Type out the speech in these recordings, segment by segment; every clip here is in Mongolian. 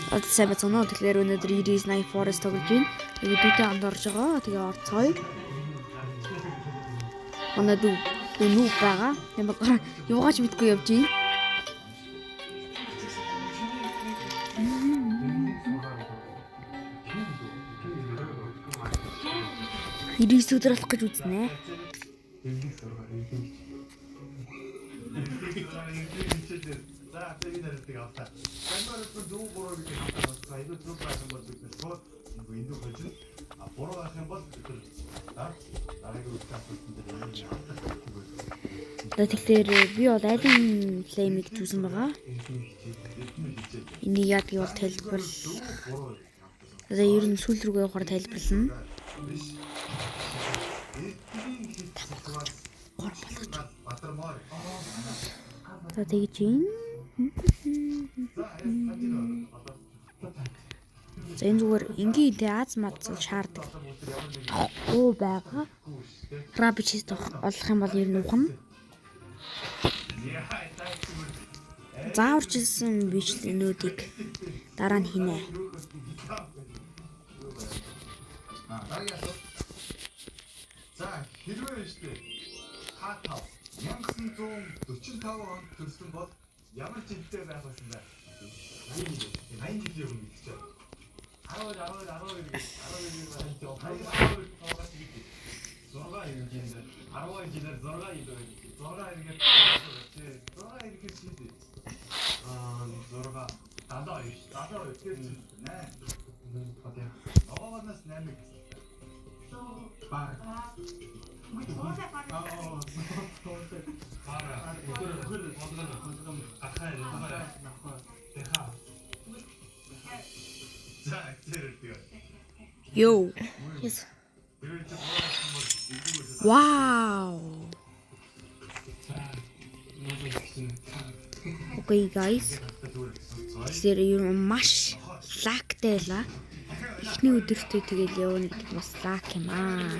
сайн байна уу? Тэгэхээр өнөөдөр Iris Night Forest тоглож байна. Тэгээд дүүтэй хамт орж байгаа. Тэгээ орцгоё. Манай дүү нүүб байгаа. Тийм болохоор юугаач мэдгүй явж байна. Iris өдрөлөх гэж үзнэ. Тэгэхээр би бол алин флеймийг зүүсэн байгаа. Энийг яадаг бол тайлбарлал. За ер нь сүүл рүүгээ явахаар тайлбарлана. За тэгж юм. За энэ зүгээр энгийн тэ аз мад шаарддаг. Оо байгаа. Рабичист олох юм бол ер нь ухна. Зааварчилсан бичлэгнүүдийг дараа нь хийнэ. За хэрвээ штэ Х5 1945 онд төрсөн бол ямар жилдээ байх вэ бэ? 80 жилийн өмнө гэж байна. Yo. Yes. Wow. Okay guys. Тэр юм маш лактай байла. Эхний өдөртөө тэгэл явна гэдэг бас лак юм аа.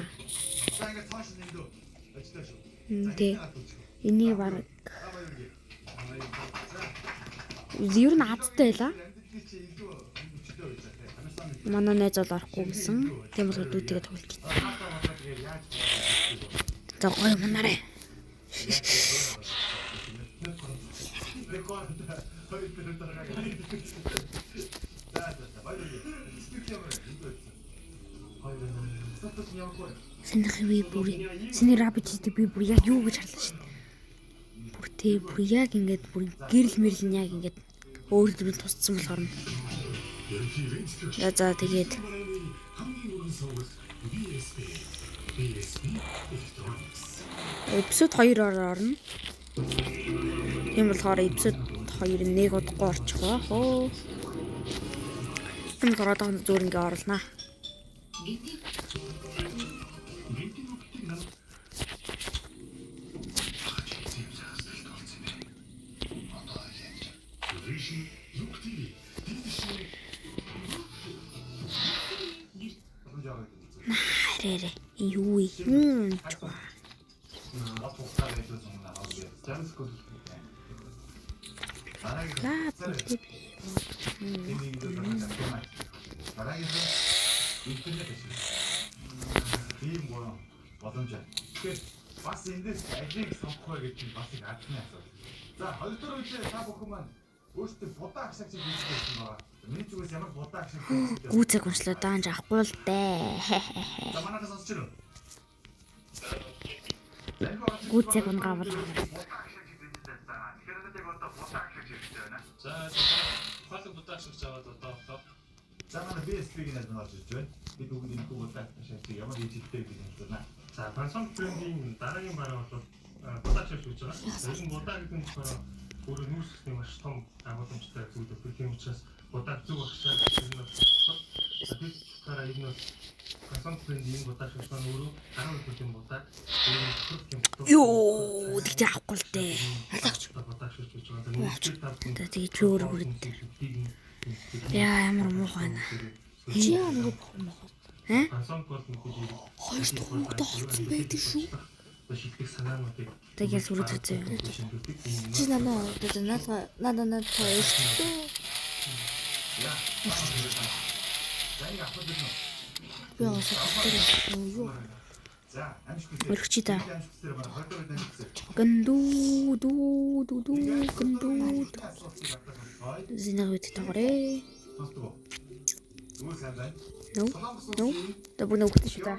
Тэ. Энийг баг ер нь азтай байла. Манай найз бол орохгүй гэсэн. Тийм болохоор дүүтэйгээ тоглож байна. За гоё манараа. Сэнийхээ бүр сэний рабичтэй би бүр яг юу гэж харлаа шин. Бүр тэг бүр яг ингээд бүр гэрэл мэрэл яг ингээд өөр зүйл тусцсан болохоор нь. За тэгээд эпизод 2-оор орно. Тийм болохоор эпизод 2 нэг удахгүй орчих ба. Хөө. Энэ гараад зүгээр ингээ орлоо. Наарэ. Юу юм чуу. Бас эндээс ажиг сонгох гэж бас их адны асуудал. За хоёрдугаар үедээ та бүхэн маань өөрсдөө будаа агшаач хийж байсан байгаа. Миний зүгээс ямар будаа агшаач хийсэн. Гүцэг уншлаа даанж авахгүй л дээ. За манайхаас сонсч ирв. Гүцэг унгавал. За хатан будаа агшаач аваад одоо. За манай BSP-ийн нэр нь орж ирж байна. Бид бүгд энэ будаа агшаач ямар хийжтэй гэж байна. За Samsung брендийн дараагийн бараа бол будаа агшаач гэж байгаа. Энэ будаа гэдэг нь болохоор өөрөө нүүрс систем маш том агуулмжтай зүйл өгөх юм учраас будаа зүг агшаач энэ нь бид дараа энэ нь Samsung брендийн будаа агшаач маань өөрөө 12 будаа Юу тэгж авахгүй л дээ. Хатагч будаа агшаач гэж байгаа. Тэгээд чөөр бүрд. Яа ямар муухай наа. Чи ямар муухай. Samsung бол хоёр дахь мөнгөтэй холцсон байдаг шүү. шилдэг санаануудыг тэгээд сүрэж үзье. Чи надад надад хоёртой. Би оосоо юу өргөчий та. Гэнду. Зинавэт тагрээ. No. Добуна өгдөө шүү та.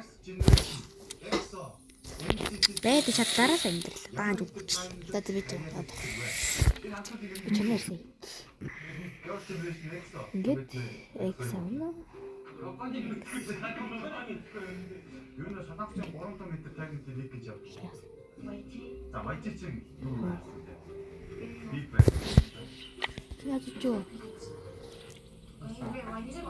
Бэд чатараа сандал. Баанд өгч. За тэр бит. Чимээсэн. Ингээд эксам. Юу нэ шатавч 300 м тагнад нэг гэж явдаг. За майчи чинь юу вэ? Биг бай. яаж ч юу.